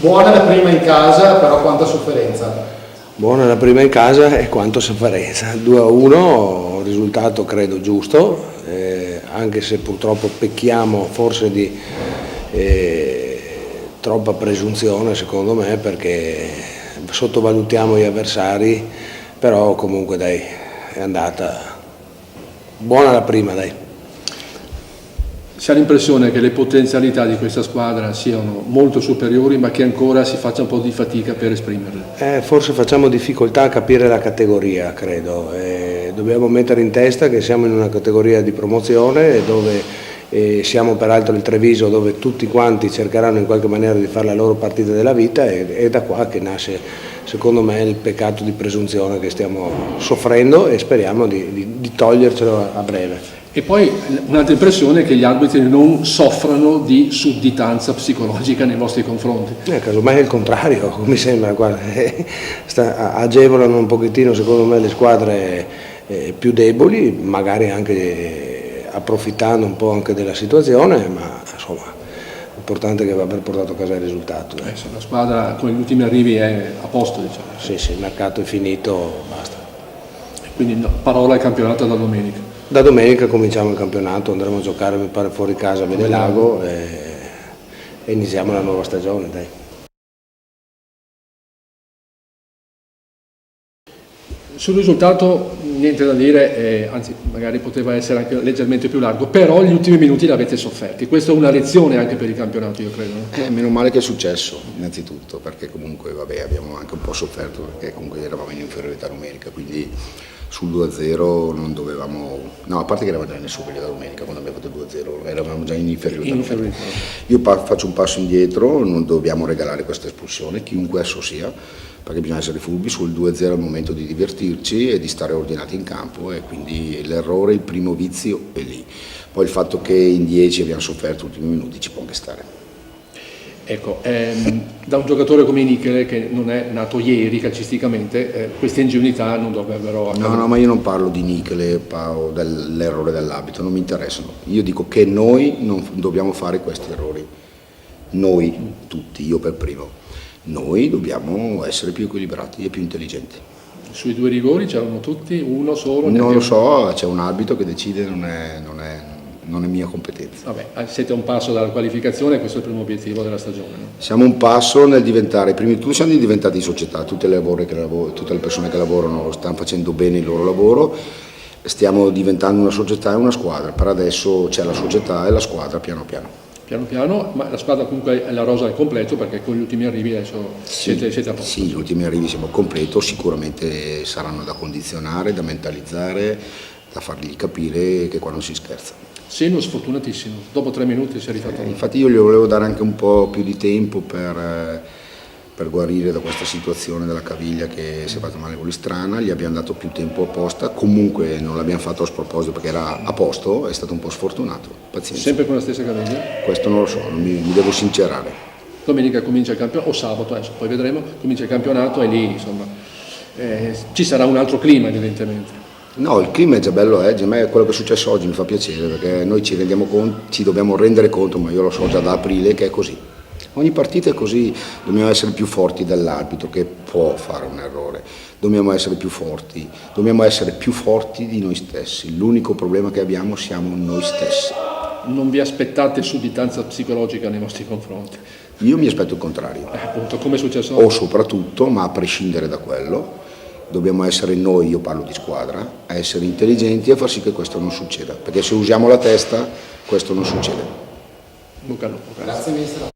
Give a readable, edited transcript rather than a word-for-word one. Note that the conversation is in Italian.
Buona la prima in casa, però quanta sofferenza. Buona la prima in casa e quanto sofferenza. 2-1, risultato credo giusto, anche se purtroppo pecchiamo forse di troppa presunzione secondo me, perché sottovalutiamo gli avversari, però comunque dai, è andata buona la prima, dai. Si ha l'impressione che le potenzialità di questa squadra siano molto superiori, ma che ancora si faccia un po' di fatica per esprimerle. Forse facciamo difficoltà a capire la categoria, credo. Dobbiamo mettere in testa che siamo in una categoria di promozione dove siamo peraltro il Treviso, dove tutti quanti cercheranno in qualche maniera di fare la loro partita della vita, e è da qua che nasce secondo me il peccato di presunzione che stiamo soffrendo, e speriamo di togliercelo a breve. E poi un'altra impressione è che gli arbitri non soffrano di sudditanza psicologica nei vostri confronti. Casomai è il contrario, mi sembra, guarda, agevolano un pochettino secondo me le squadre più deboli, magari anche approfittando un po' anche della situazione, ma insomma l'importante è che va aver portato a casa il risultato. La squadra con gli ultimi arrivi è a posto, diciamo. Sì, il mercato è finito, basta. Quindi no, parola al campionato da domenica. Da domenica cominciamo il campionato, andremo a giocare mi pare fuori casa a Vedelago e iniziamo la nuova stagione, dai. Sul risultato niente da dire, anzi magari poteva essere anche leggermente più largo, però gli ultimi minuti l'avete sofferti. Questa è una lezione anche per il campionato, io credo. Meno male che è successo, innanzitutto, perché comunque vabbè, abbiamo anche un po' sofferto, perché comunque eravamo in inferiorità numerica, quindi sul 2-0 non dovevamo, no, a parte che eravamo già in superiorità domenica quando abbiamo fatto 2-0, eravamo già in inferiorità. Io faccio un passo indietro, non dobbiamo regalare questa espulsione, chiunque esso sia, perché bisogna essere furbi. Sul 2-0 è il momento di divertirci e di stare ordinati in campo, e quindi l'errore, il primo vizio è lì. Poi il fatto che in 10 abbiamo sofferto gli ultimi minuti ci può anche stare. Ecco, da un giocatore come Nichele, che non è nato ieri calcisticamente, queste ingenuità non dovrebbero accadere. No, ma io non parlo di Nichele, parlo dell'errore dell'abito, non mi interessano. Io dico che noi non dobbiamo fare questi errori. Noi, tutti, io per primo. Noi dobbiamo essere più equilibrati e più intelligenti. Sui 2 rigori c'erano tutti, uno solo? Non lo so, c'è un arbitro che decide, non è mia competenza. Vabbè, siete a un passo dalla qualificazione, questo è il primo obiettivo della stagione, no? Siamo un passo nel diventare, prima di tutto siamo diventati società, tutte le persone che lavorano stanno facendo bene il loro lavoro, stiamo diventando una società e una squadra. Per adesso c'è la società e la squadra piano piano. Piano piano, ma la squadra comunque è la rosa al completo, perché con gli ultimi arrivi adesso siete a posto. Sì, gli ultimi arrivi siamo al completo, sicuramente saranno da condizionare, da mentalizzare, da fargli capire che qua non si scherza. Seno sfortunatissimo, dopo 3 minuti si è rifatto. Infatti io gli volevo dare anche un po' più di tempo per guarire da questa situazione della caviglia che si è fatta male con l'Istrana, gli abbiamo dato più tempo apposta, comunque non l'abbiamo fatto a sproposito perché era a posto, è stato un po' sfortunato, pazienza. Sempre con la stessa caviglia? Questo non lo so, mi devo sincerare. Domenica comincia il campionato, o sabato, adesso poi vedremo, comincia il campionato e lì insomma ci sarà un altro clima evidentemente. No, il clima è già bello, a me quello che è successo oggi mi fa piacere, perché noi ci dobbiamo rendere conto, ma io lo so già da aprile che è così. Ogni partita è così, dobbiamo essere più forti dell'arbitro che può fare un errore, dobbiamo essere più forti di noi stessi, l'unico problema che abbiamo siamo noi stessi. Non vi aspettate sudditanza psicologica nei vostri confronti? Io mi aspetto il contrario. Appunto, come è successo? O soprattutto, ma a prescindere da quello, dobbiamo essere noi, io parlo di squadra, a essere intelligenti e a far sì che questo non succeda, perché se usiamo la testa questo non succede. Bocca al lupo. Grazie mister.